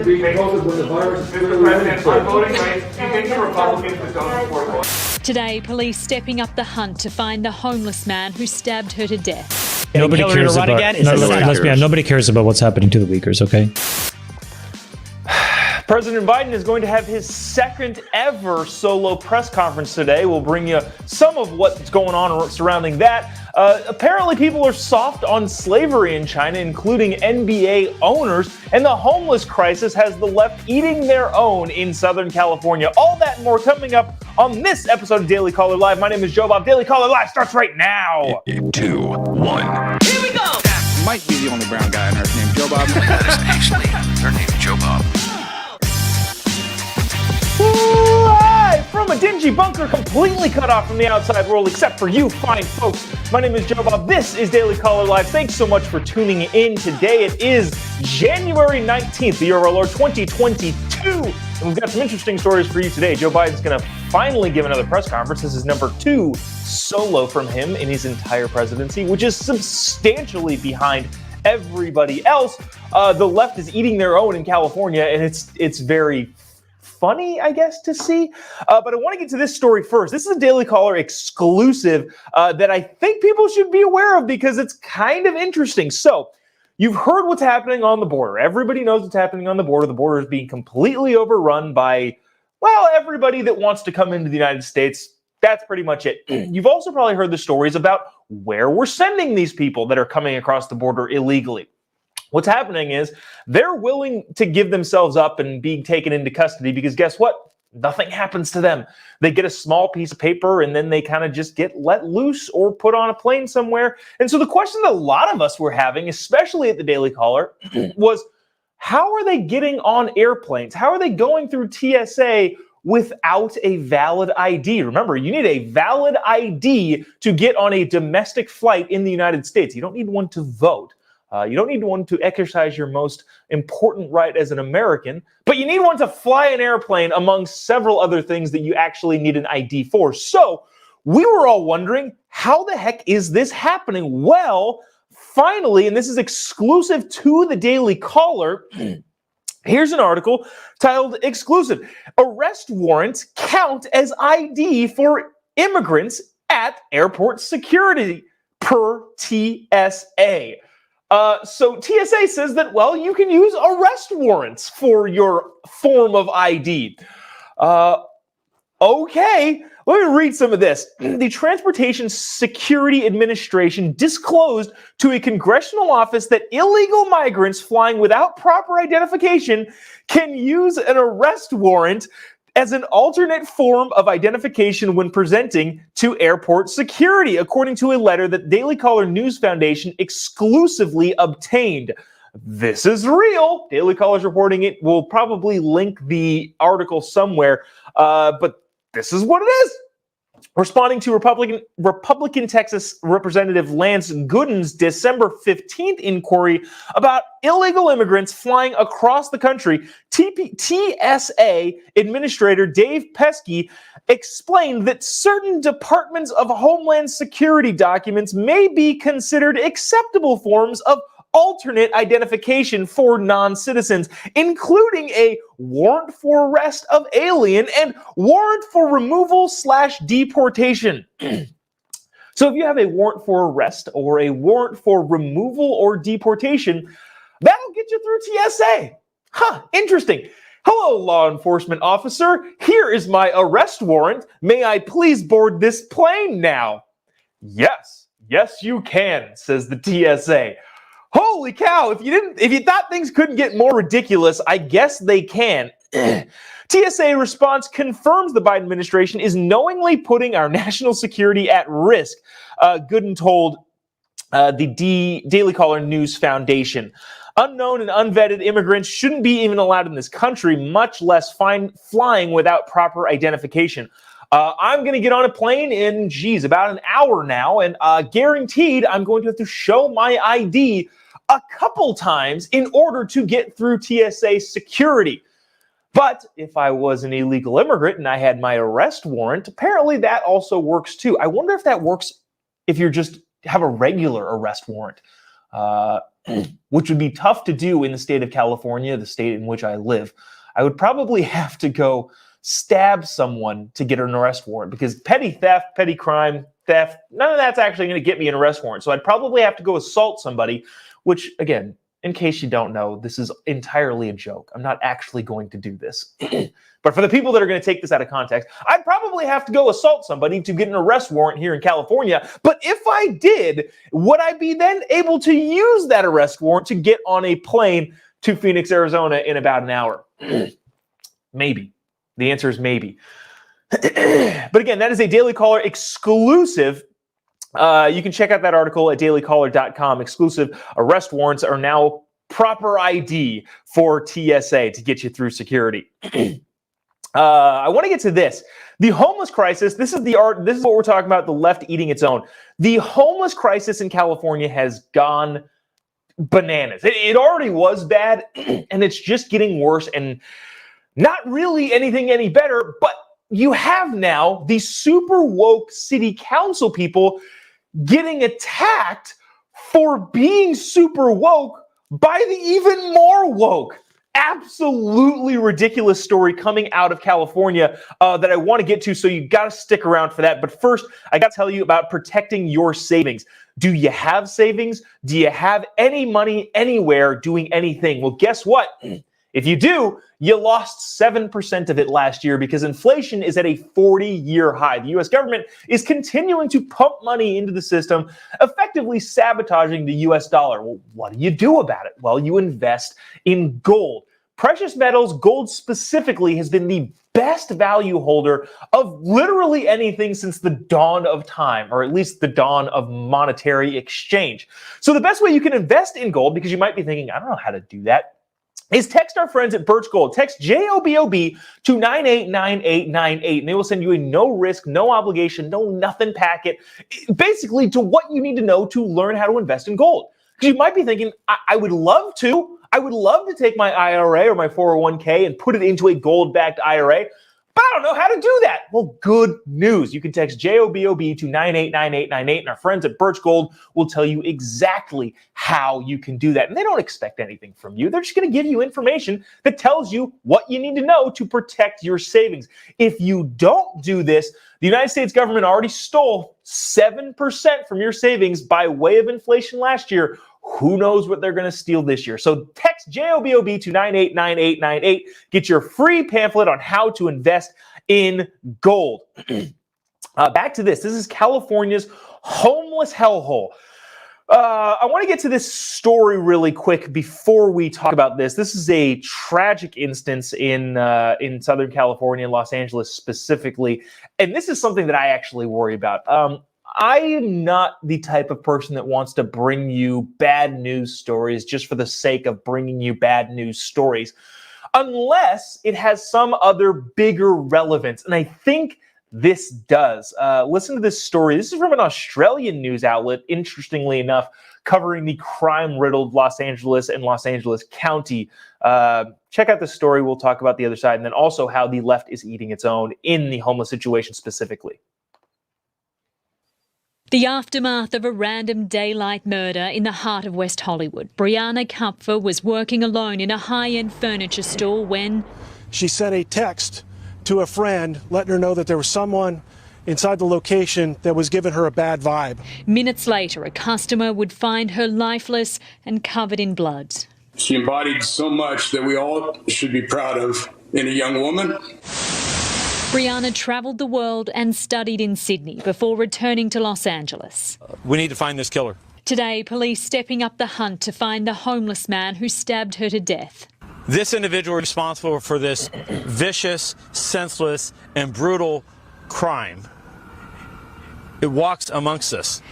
We may hold it when the virus is Mr. President, on voting rights, do you think the Republicans would don't support voting? Today, police stepping up the hunt to find the homeless man who stabbed her to death. Nobody cares about. Nobody cares about what's happening to the Uyghurs. Okay. President Biden is going to have his second ever solo press conference today. We'll bring you some of what's going on surrounding that. Apparently, people are soft on slavery in China, including NBA owners, and the homeless crisis has the left eating their own in Southern California. All that and more coming up on this episode of Daily Caller Live. My name is Jobob. Daily Caller Live starts right now. 2, 1. Here we go. That might be the only brown guy on earth named Jobob. That is actually her name, Jobob. Live from a dingy bunker completely cut off from the outside world, except for you fine folks. My name is Jobob. This is Daily Caller Live. Thanks so much for tuning in today. It is January 19th, the year of our Lord 2022. And we've got some interesting stories for you today. Joe Biden's going to finally give another press conference. This is number 2 solo from him in his entire presidency, which is substantially behind everybody else. The left is eating their own in California, and it's very funny, I guess, to see. But I want to get to this story first. This is a Daily Caller exclusive that I think people should be aware of because it's kind of interesting. So you've heard what's happening on the border. Everybody knows what's happening on the border. The border is being completely overrun by, well, everybody that wants to come into the United States. That's pretty much it. You've also probably heard the stories about where we're sending these people that are coming across the border illegally. What's happening is they're willing to give themselves up and be taken into custody because guess what? Nothing happens to them. They get a small piece of paper and then they kind of just get let loose or put on a plane somewhere. And so the question that a lot of us were having, especially at the Daily Caller, was how are they getting on airplanes? How are they going through TSA without a valid ID? Remember, you need a valid ID to get on a domestic flight in the United States. You don't need one to vote. You don't need one to exercise your most important right as an American, but you need one to fly an airplane among several other things that you actually need an ID for. So we were all wondering, how the heck is this happening? Well, finally, and this is exclusive to the Daily Caller, here's an article titled Exclusive. Arrest warrants count as ID for immigrants at airport security per TSA. So TSA says that, well, you can use arrest warrants for your form of ID. Okay, let me read some of this. The Transportation Security Administration disclosed to a congressional office that illegal migrants flying without proper identification can use an arrest warrant as an alternate form of identification when presenting to airport security, according to a letter that Daily Caller News Foundation exclusively obtained. This is real. Daily Caller's reporting it. We'll probably link the article somewhere, but this is what it is. Responding to Republican Texas Representative Lance Gooden's December 15th inquiry about illegal immigrants flying across the country, TSA Administrator Dave Pesky explained that certain Departments of Homeland Security documents may be considered acceptable forms of alternate identification for non-citizens, including a warrant for arrest of alien and warrant for removal/deportation. So if you have a warrant for arrest or a warrant for removal or deportation, that'll get you through TSA. Interesting. Hello, law enforcement officer. Here is my arrest warrant. May I please board this plane now? Yes, you can, says the TSA. Holy cow, if you thought things couldn't get more ridiculous, I guess they can. TSA response confirms the Biden administration is knowingly putting our national security at risk, Gooden told the Daily Caller News Foundation. Unknown and unvetted immigrants shouldn't be even allowed in this country, much less flying without proper identification. I'm going to get on a plane in, about an hour now, and guaranteed I'm going to have to show my ID a couple times in order to get through TSA security. But if I was an illegal immigrant and I had my arrest warrant, apparently that also works too. I wonder if that works if you just have a regular arrest warrant. which would be tough to do in the state of California, the state in which I live, I would probably have to go stab someone to get an arrest warrant, because petty theft, petty crime, theft, none of that's actually going to get me an arrest warrant. So I'd probably have to go assault somebody, which, again, in case you don't know, this is entirely a joke. I'm not actually going to do this. But for the people that are going to take this out of context, I'd probably have to go assault somebody to get an arrest warrant here in California. But if I did, would I be then able to use that arrest warrant to get on a plane to Phoenix, Arizona in about an hour? Maybe. The answer is maybe. But again, that is a Daily Caller exclusive. You can check out that article at dailycaller.com. Exclusive arrest warrants are now proper ID for TSA to get you through security. I want to get to this. The homeless crisis, this is what we're talking about, the left eating its own. The homeless crisis in California has gone bananas. It already was bad, and it's just getting worse, and not really anything any better, but you have now these super woke city council people getting attacked for being super woke by the even more woke. Absolutely ridiculous story coming out of California that I want to get to, so you got to stick around for that. But first, I got to tell you about protecting your savings. Do you have savings? Do you have any money anywhere doing anything? Well, guess what? If you do, you lost 7% of it last year because inflation is at a 40-year high. The U.S. government is continuing to pump money into the system, effectively sabotaging the U.S. dollar. Well, what do you do about it? Well, you invest in gold. Precious metals, gold specifically, has been the best value holder of literally anything since the dawn of time, or at least the dawn of monetary exchange. So the best way you can invest in gold, because you might be thinking, I don't know how to do that, is text our friends at Birch Gold. Text JOBOB to 989898, and they will send you a no-risk, no obligation, no nothing packet, basically to what you need to know to learn how to invest in gold. Because you might be thinking, I would love to. I would love to take my IRA or my 401k and put it into a gold-backed IRA, but I don't know how to do that. Well, good news. You can text JOBOB to 989898, and our friends at Birch Gold will tell you exactly how you can do that. And they don't expect anything from you. They're just going to give you information that tells you what you need to know to protect your savings. If you don't do this, the United States government already stole 7% from your savings by way of inflation last year. Who knows what they're going to steal this year? So text JOBOB to 989898. Get your free pamphlet on how to invest in gold. Back to this. This is California's homeless hellhole. I want to get to this story really quick before we talk about this. This is a tragic instance in Southern California, Los Angeles specifically. And this is something that I actually worry about. I am not the type of person that wants to bring you bad news stories just for the sake of bringing you bad news stories, unless it has some other bigger relevance. And I think this does. Listen to this story. This is from an Australian news outlet, interestingly enough, covering the crime-riddled Los Angeles and Los Angeles County. Check out the story. We'll talk about the other side, and then also how the left is eating its own in the homeless situation specifically. The aftermath of a random daylight murder in the heart of West Hollywood. Brianna Kupfer was working alone in a high-end furniture store when she sent a text to a friend letting her know that there was someone inside the location that was giving her a bad vibe. Minutes later, a customer would find her lifeless and covered in blood. She embodied so much that we all should be proud of in a young woman. Brianna travelled the world and studied in Sydney before returning to Los Angeles. We need to find this killer. Today, police stepping up the hunt to find the homeless man who stabbed her to death. This individual responsible for this vicious, senseless, and brutal crime. It walks amongst us.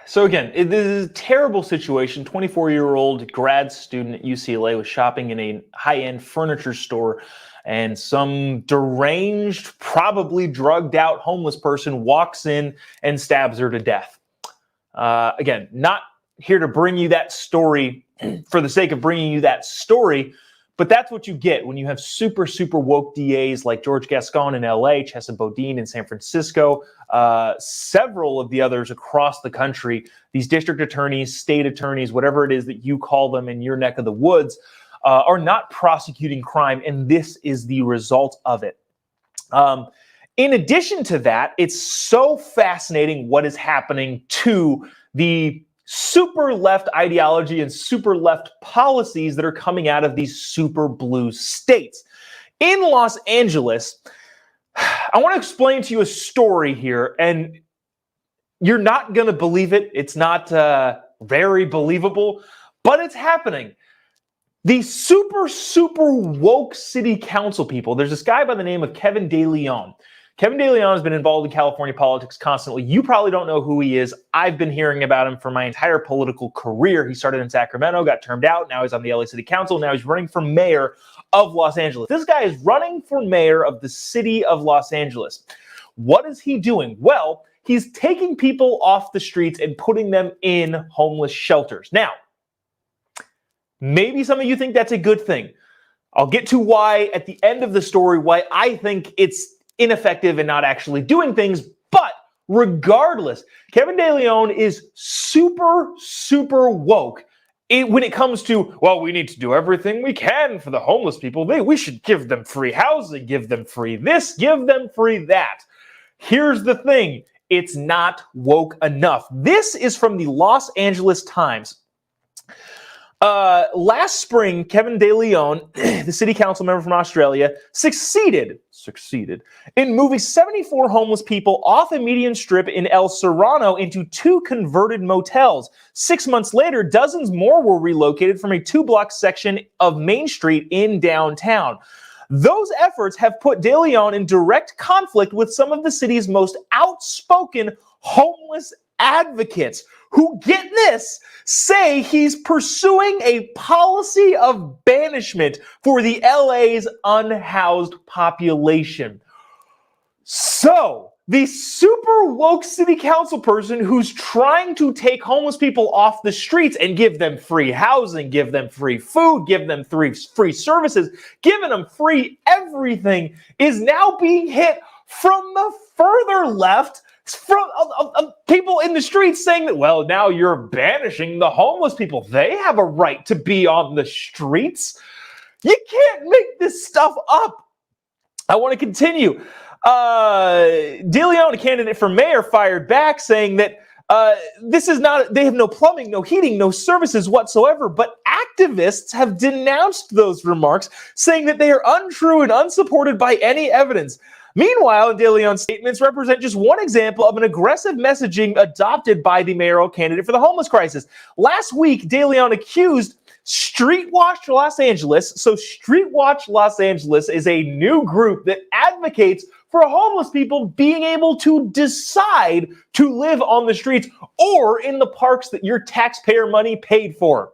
So again, this is a terrible situation. 24-year-old grad student at UCLA was shopping in a high-end furniture store, and some deranged, probably drugged out homeless person walks in and stabs her to death. Again, not here to bring you that story for the sake of bringing you that story, But that's what you get when you have super, super woke DAs like George Gascon in LA, Chesa Boudin in San Francisco, several of the others across the country. These district attorneys, state attorneys, whatever it is that you call them in your neck of the woods, are not prosecuting crime, and this is the result of it. In addition to that, it's so fascinating what is happening to the super left ideology and super left policies that are coming out of these super blue states. In Los Angeles, I want to explain to you a story here, and you're not going to believe it. It's not very believable, but it's happening. The super, super woke city council people, there's this guy by the name of Kevin De Leon. Kevin De Leon has been involved in California politics constantly. You probably don't know who he is. I've been hearing about him for my entire political career. He started in Sacramento, got termed out. Now he's on the LA City Council. Now he's running for mayor of Los Angeles. This guy is running for mayor of the city of Los Angeles. What is he doing? Well, he's taking people off the streets and putting them in homeless shelters. Now, maybe some of you think that's a good thing. I'll get to why at the end of the story, why I think it's ineffective and not actually doing things. But regardless, Kevin De Leon is super, super woke when it comes to, well, we need to do everything we can for the homeless people. We should give them free housing, give them free this, give them free that. Here's the thing. It's not woke enough. This is from the Los Angeles Times. Last spring, Kevin De Leon, the city council member from Australia, succeeded in moving 74 homeless people off a median strip in El Serrano into 2 converted motels. 6 months later, dozens more were relocated from a 2-block section of Main Street in downtown. Those efforts have put De Leon in direct conflict with some of the city's most outspoken homeless advocates, who, get this, say he's pursuing a policy of banishment for the LA's unhoused population. So, the super woke city council person who's trying to take homeless people off the streets and give them free housing, give them free food, give them free services, giving them free everything, is now being hit from the further left from people in the streets saying that, well, now you're banishing the homeless people. They have a right to be on the streets. You can't make this stuff up. I want to continue. De Leon, a candidate for mayor, fired back saying that this is not, they have no plumbing, no heating, no services whatsoever. But activists have denounced those remarks, saying that they are untrue and unsupported by any evidence. Meanwhile, De Leon's statements represent just one example of an aggressive messaging adopted by the mayoral candidate for the homeless crisis. Last week, De Leon accused Streetwatch Los Angeles. So Streetwatch Los Angeles is a new group that advocates for homeless people being able to decide to live on the streets or in the parks that your taxpayer money paid for.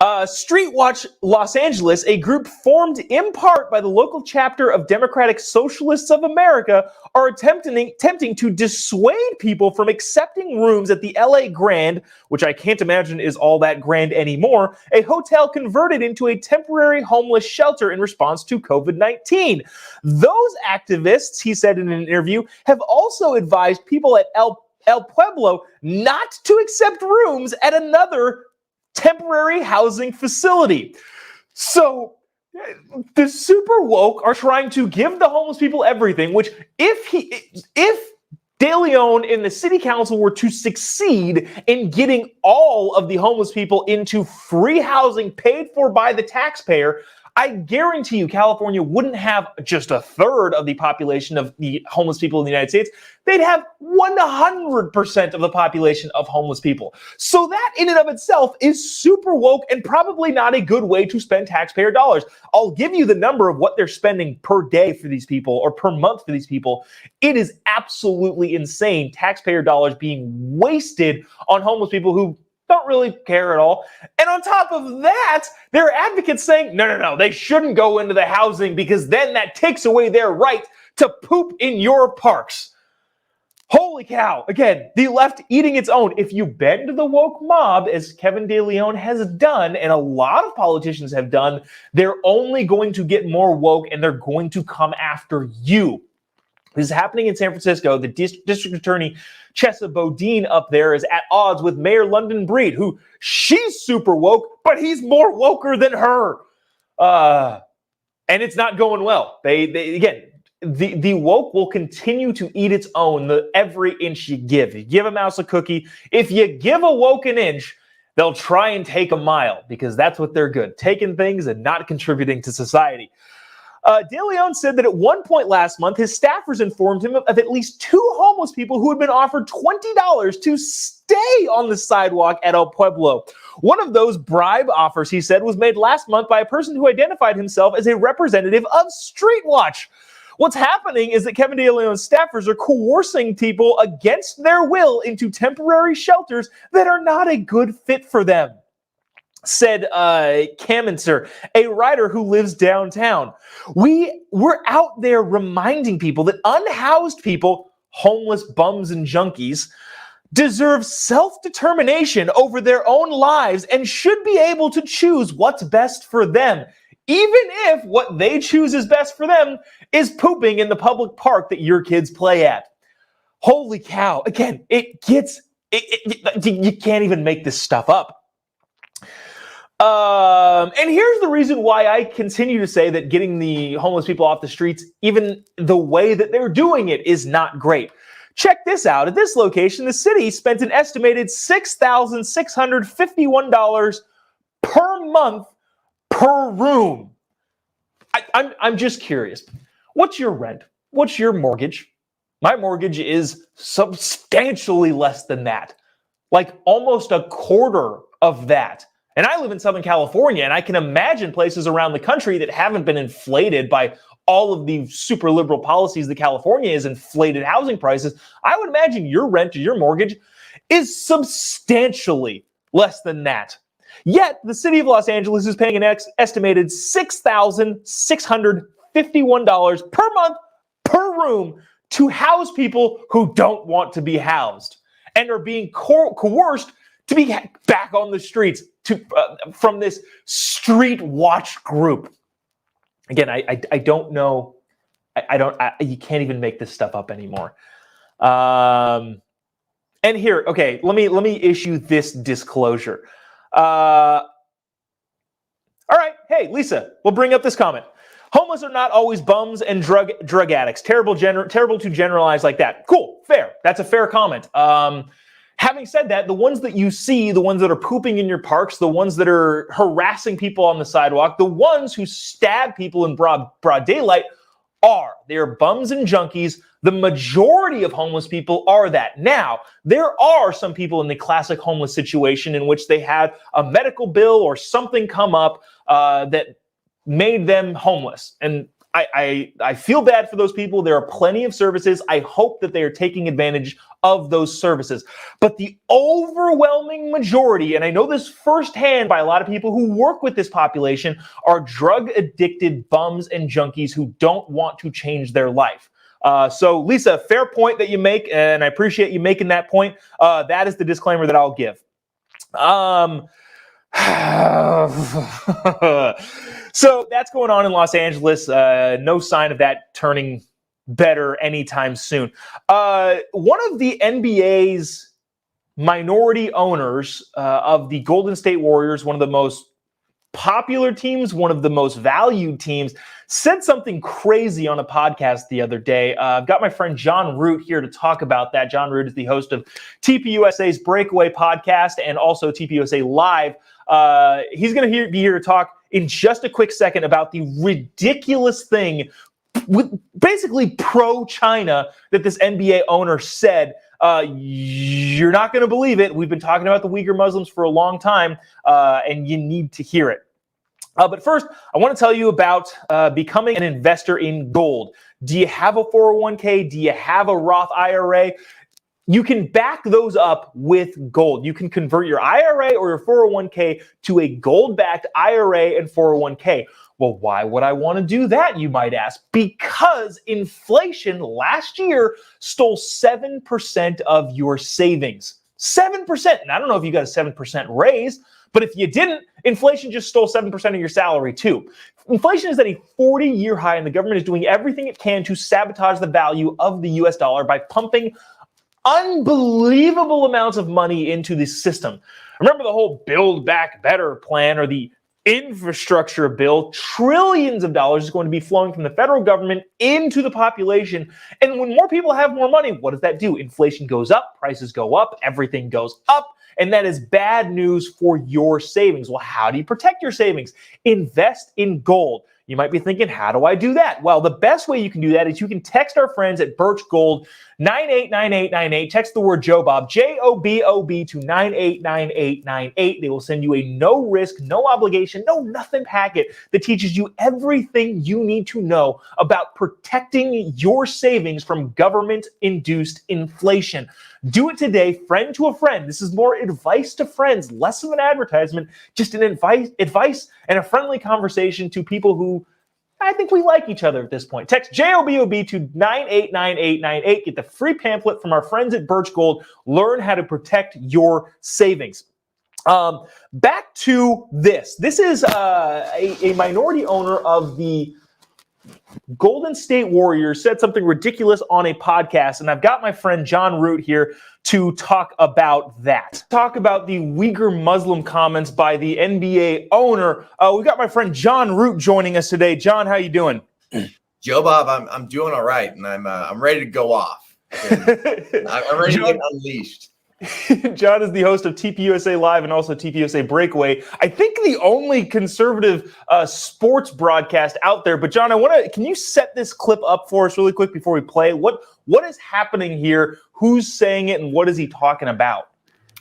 Streetwatch Los Angeles, a group formed in part by the local chapter of Democratic Socialists of America, are attempting to dissuade people from accepting rooms at the LA Grand, which I can't imagine is all that grand anymore, a hotel converted into a temporary homeless shelter in response to COVID-19. Those activists, he said in an interview, have also advised people at El Pueblo not to accept rooms at another temporary housing facility. So the super woke are trying to give the homeless people everything, which if De Leon in the city council were to succeed in getting all of the homeless people into free housing paid for by the taxpayer, I guarantee you California wouldn't have just a third of the population of the homeless people in the United States. They'd have 100% of the population of homeless people. So that in and of itself is super woke and probably not a good way to spend taxpayer dollars. I'll give you the number of what they're spending per day for these people or per month for these people. It is absolutely insane, taxpayer dollars being wasted on homeless people who don't really care at all. And on top of that, there are advocates saying, no, they shouldn't go into the housing because then that takes away their right to poop in your parks. Holy cow. Again, the left eating its own. If you bend the woke mob, as Kevin De Leon has done, and a lot of politicians have done, they're only going to get more woke and they're going to come after you. This is happening in San Francisco. The district attorney, Chesa Bodine, up there is at odds with Mayor London Breed, who she's super woke, but he's more woker than her. And it's not going well. The woke will continue to eat its own every inch you give. You give a mouse a cookie. If you give a woke an inch, they'll try and take a mile because that's what they're good, taking things and not contributing to society. De Leon said that at one point last month, his staffers informed him of at least 2 homeless people who had been offered $20 to stay on the sidewalk at El Pueblo. One of those bribe offers, he said, was made last month by a person who identified himself as a representative of Street Watch. What's happening is that Kevin De Leon's staffers are coercing people against their will into temporary shelters that are not a good fit for them, said Kamenser, a writer who lives downtown. We're out there reminding people that unhoused people, homeless bums and junkies, deserve self-determination over their own lives and should be able to choose what's best for them, even if what they choose is best for them is pooping in the public park that your kids play at. Holy cow. Again, you can't even make this stuff up. And here's the reason why I continue to say that getting the homeless people off the streets, even the way that they're doing it, is not great. Check this out. At this location, the city spent an estimated $6,651 per month per room. I'm just curious. What's your rent? What's your mortgage? My mortgage is substantially less than that. Like almost a quarter of that. And I live in Southern California, and I can imagine places around the country that haven't been inflated by all of the super liberal policies that California has inflated housing prices. I would imagine your rent or your mortgage is substantially less than that. Yet, the city of Los Angeles is paying an estimated $6,651 per month per room to house people who don't want to be housed and are being coerced to be back on the streets from this Street Watch group. Again, I don't know. You can't even make this stuff up anymore. And here, okay, let me issue this disclosure. All right, hey, Lisa, we'll bring up this comment. Homeless are not always bums and drug addicts. Terrible to generalize like that. Cool, fair. That's a fair comment. Having said that, the ones that you see, the ones that are pooping in your parks, the ones that are harassing people on the sidewalk, the ones who stab people in broad daylight they are bums and junkies. The majority of homeless people are that. Now, there are some people in the classic homeless situation in which they had a medical bill or something come up that made them homeless. And I feel bad for those people. There are plenty of services. I hope that they are taking advantage of those services. But the overwhelming majority, and I know this firsthand by a lot of people who work with this population, are drug-addicted bums and junkies who don't want to change their life. So, Lisa, fair point that you make, and I appreciate you making that point. That is the disclaimer that I'll give. So that's going on in Los Angeles. No sign of that turning better anytime soon. One of the NBA's minority owners of the Golden State Warriors, one of the most popular teams, one of the most valued teams, said something crazy on a podcast the other day. I've got my friend John Root here to talk about that. John Root is the host of TPUSA's Breakaway podcast and also TPUSA Live. He's going to be here to talk in just a quick second about the ridiculous thing with basically pro-China that this NBA owner said. You're not going to believe it. We've been talking about the Uyghur Muslims for a long time, and you need to hear it. But first, I want to tell you about becoming an investor in gold. Do you have a 401k? Do you have a Roth IRA? you can back those up with gold. You can convert your IRA or your 401k to a gold-backed IRA and 401k. Well, why would I want to do that, you might ask? Because inflation last year stole 7% of your savings. 7%. And I don't know if you got a 7% raise, but if you didn't, inflation just stole 7% of your salary too. Inflation is at a 40-year high, and the government is doing everything it can to sabotage the value of the US dollar by pumping unbelievable amounts of money into the system. Remember the whole Build Back Better plan or the infrastructure bill? Trillions of dollars is going to be flowing from the federal government into the population. And when more people have more money, what does that do? Inflation goes up, prices go up, everything goes up. And that is bad news for your savings. Well, how do you protect your savings? Invest in gold. You might be thinking, how do I do that? Well, the best way you can do that is you can text our friends at Birch Gold 989898. Text the word Jobob, Jobob, to 989898. They will send you a no risk, no obligation, no nothing packet that teaches you everything you need to know about protecting your savings from government-induced inflation. Do it today, friend to a friend. This is more advice to friends, less of an advertisement, just an advice and a friendly conversation to people who I think we like each other at this point. Text JOBOB to 989898. Get the free pamphlet from our friends at Birch Gold. Learn how to protect your savings. Back to this. This is a minority owner of the Golden State Warriors said something ridiculous on a podcast, and I've got my friend John Root here to talk about that. Talk about the Uyghur Muslim comments by the NBA owner. We've got my friend John Root joining us today. John, how you doing? Jobob, I'm doing all right, and I'm ready to go off. I'm ready to get unleashed. John is the host of TPUSA Live and also TPUSA Breakaway. I think the only conservative sports broadcast out there. But John, can you set this clip up for us really quick before we play? What is happening here? Who's saying it, and what is he talking about?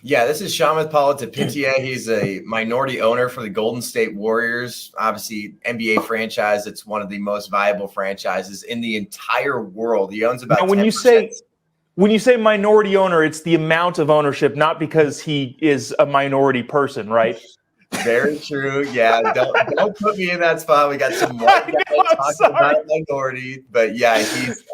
Yeah, this is Shamit Palatapitia. He's a minority owner for the Golden State Warriors, obviously NBA franchise. It's one of the most viable franchises in the entire world. He owns about 10%. When you say minority owner, it's the amount of ownership, not because he is a minority person, right? Very true. Yeah, don't put me in that spot. We got some white guys talking about minority, but yeah, he's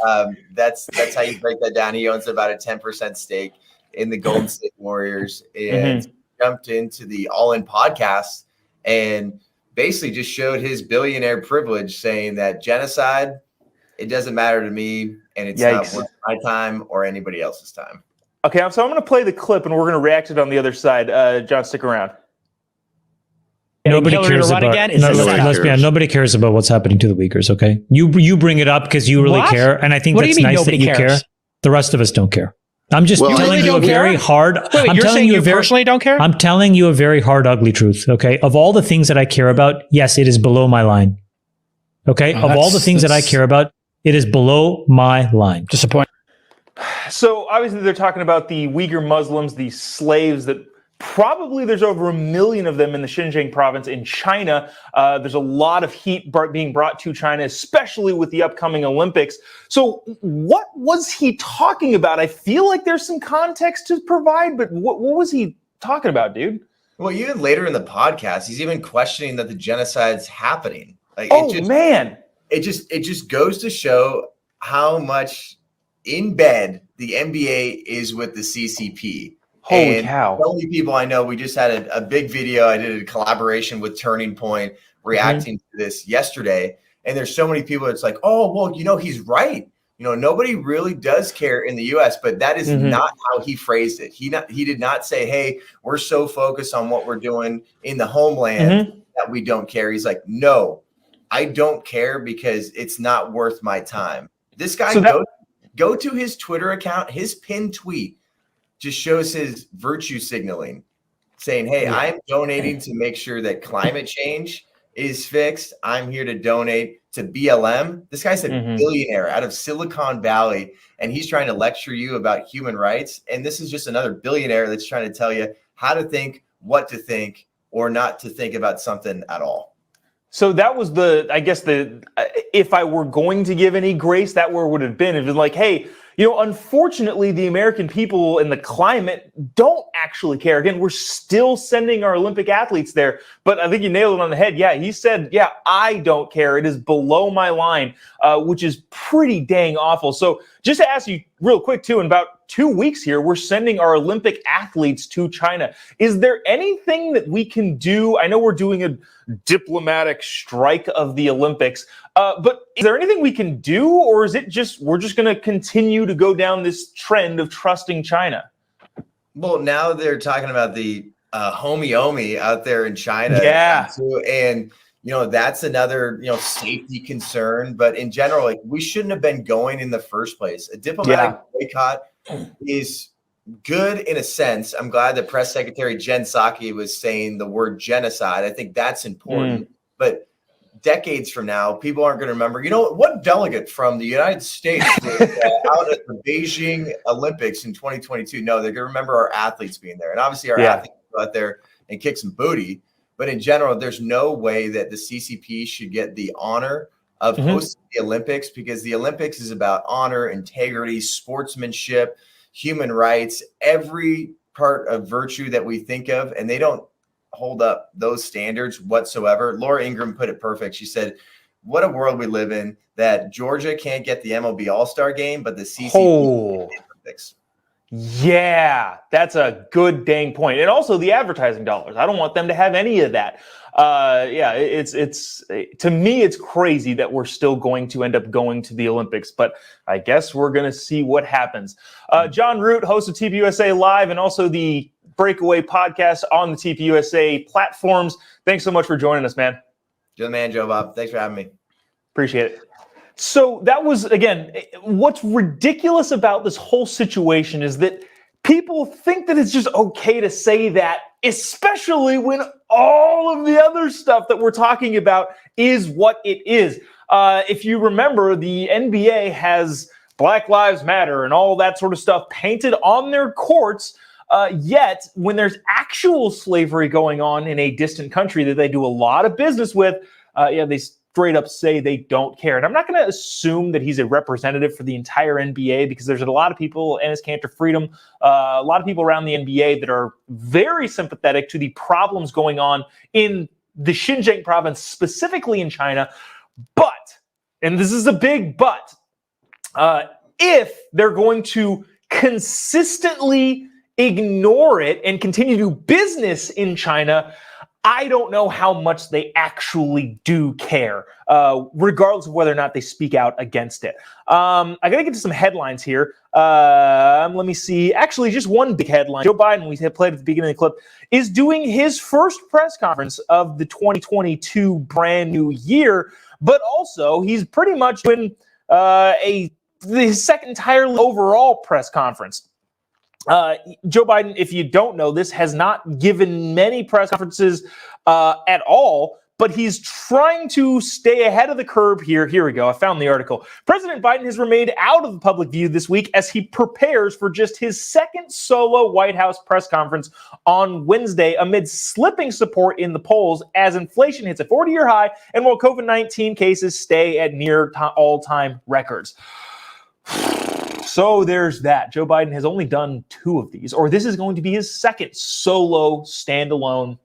that's how you break that down. He owns about a 10% stake in the Golden State Warriors, and jumped into the All In podcast and basically just showed his billionaire privilege, saying that genocide, it doesn't matter to me, and it's not worth my time or anybody else's time. Okay, so I'm going to play the clip, and we're going to react to it on the other side. John, stick around. Nobody cares about. Let's be honest. Nobody cares about what's happening to the Uyghurs. Okay, you bring it up because you really care, and I think that's nice that you care. The rest of us don't care. I'm just telling you a very hard. Wait, you're saying you personally don't care? I'm telling you a very hard, ugly truth. Okay, of all the things that I care about, yes, it is below my line. Okay, of all the things that I care about, it is below my line. Disappointing. So obviously they're talking about the Uyghur Muslims, the slaves that probably there's over 1 million of them in the Xinjiang province in China. There's a lot of heat being brought to China, especially with the upcoming Olympics. So what was he talking about? I feel like there's some context to provide, but what was he talking about, dude? Well, even later in the podcast, he's even questioning that the genocide's happening. Like, It just goes to show how much in bed the NBA is with the CCP. Holy cow. The only people I know, we just had a big video. I did a collaboration with Turning Point reacting to this yesterday. And there's so many people that's like, oh, well, he's right. Nobody really does care in the U.S., but that is not how he phrased it. He did not say, hey, we're so focused on what we're doing in the homeland that we don't care. He's like, no, I don't care because it's not worth my time. This guy, go to his Twitter account. His pinned tweet just shows his virtue signaling, saying, hey, I'm donating to make sure that climate change is fixed. I'm here to donate to BLM. This guy's a billionaire out of Silicon Valley, and he's trying to lecture you about human rights. And this is just another billionaire that's trying to tell you how to think, what to think, or not to think about something at all. So that was if I were going to give any grace, that where it would have been. It was like, hey, unfortunately, the American people and the climate don't actually care. Again, we're still sending our Olympic athletes there. But I think you nailed it on the head. Yeah, he said, yeah, I don't care. It is below my line, which is pretty dang awful. So just to ask you real quick, too, in about 2 weeks here, we're sending our Olympic athletes to China. Is there anything that we can do? I know we're doing a diplomatic strike of the Olympics, but is there anything we can do, or is it just we're just going to continue to go down this trend of trusting China? Well, now they're talking about the homie out there in China. Yeah. And that's another, safety concern. But in general, like, we shouldn't have been going in the first place. A diplomatic boycott is good in a sense. I'm glad that Press Secretary Jen Psaki was saying the word genocide. I think that's important. But decades from now, people aren't going to remember, what delegate from the United States was out at the Beijing Olympics in 2022. No, they're going to remember our athletes being there. And obviously our athletes go out there and kick some booty. But in general, there's no way that the CCP should get the honor of hosting the Olympics, because the Olympics is about honor, integrity, sportsmanship, human rights, every part of virtue that we think of, and they don't hold up those standards whatsoever. Laura Ingraham put it perfect. She said, what a world we live in, that Georgia can't get the MLB All-Star game, but the CCP can get the Olympics. Yeah, that's a good dang point. And also the advertising dollars. I don't want them to have any of that. It's to me, it's crazy that we're still going to end up going to the Olympics, but I guess we're going to see what happens. John Root, host of TPUSA Live and also the Breakaway podcast on the TPUSA platforms. Thanks so much for joining us, man. You're the man, Jobob. Thanks for having me. Appreciate it. So that was, again, what's ridiculous about this whole situation is that people think that it's just okay to say that, especially when all of the other stuff that we're talking about is what it is. If you remember, the NBA has Black Lives Matter and all that sort of stuff painted on their courts. Yet, when there's actual slavery going on in a distant country that they do a lot of business with, they straight up say they don't care. And I'm not going to assume that he's a representative for the entire NBA, because there's a lot of people, Enes Kanter Freedom, a lot of people around the NBA that are very sympathetic to the problems going on in the Xinjiang province, specifically in China. But, and this is a big but, if they're going to consistently ignore it and continue to do business in China, I don't know how much they actually do care, regardless of whether or not they speak out against it. I got to get to some headlines here. Let me see. Actually, just one big headline. Joe Biden, we had played at the beginning of the clip, is doing his first press conference of the 2022 brand new year, but also he's pretty much doing his second entirely overall press conference. Joe Biden, if you don't know this, has not given many press conferences at all, but he's trying to stay ahead of the curve here. Here we go. I found the article. President Biden has remained out of the public view this week as he prepares for just his second solo White House press conference on Wednesday amid slipping support in the polls as inflation hits a 40-year high and while COVID-19 cases stay at near all-time records. So there's that. Joe Biden has only done 2 of these, or this is going to be his second solo standalone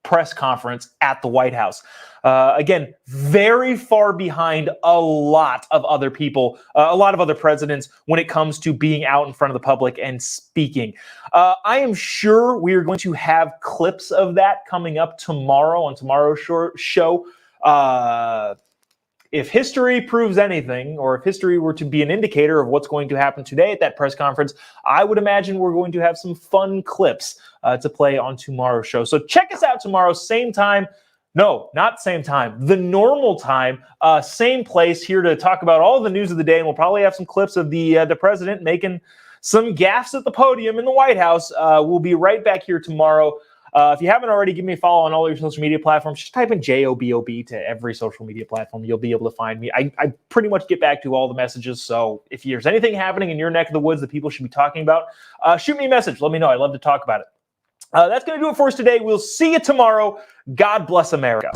press conference at the White House. Again, very far behind a lot of other people, a lot of other presidents when it comes to being out in front of the public and speaking. I am sure we are going to have clips of that coming up tomorrow on tomorrow's show. If history proves anything, or if history were to be an indicator of what's going to happen today at that press conference, I would imagine we're going to have some fun clips to play on tomorrow's show. So check us out tomorrow, same time. No, not same time. The normal time, same place, here to talk about all the news of the day. And we'll probably have some clips of the president making some gaffes at the podium in the White House. We'll be right back here tomorrow. If you haven't already, give me a follow on all your social media platforms. Just type in JOBOB to every social media platform. You'll be able to find me. I pretty much get back to all the messages. So if there's anything happening in your neck of the woods that people should be talking about, shoot me a message. Let me know. I'd love to talk about it. That's going to do it for us today. We'll see you tomorrow. God bless America.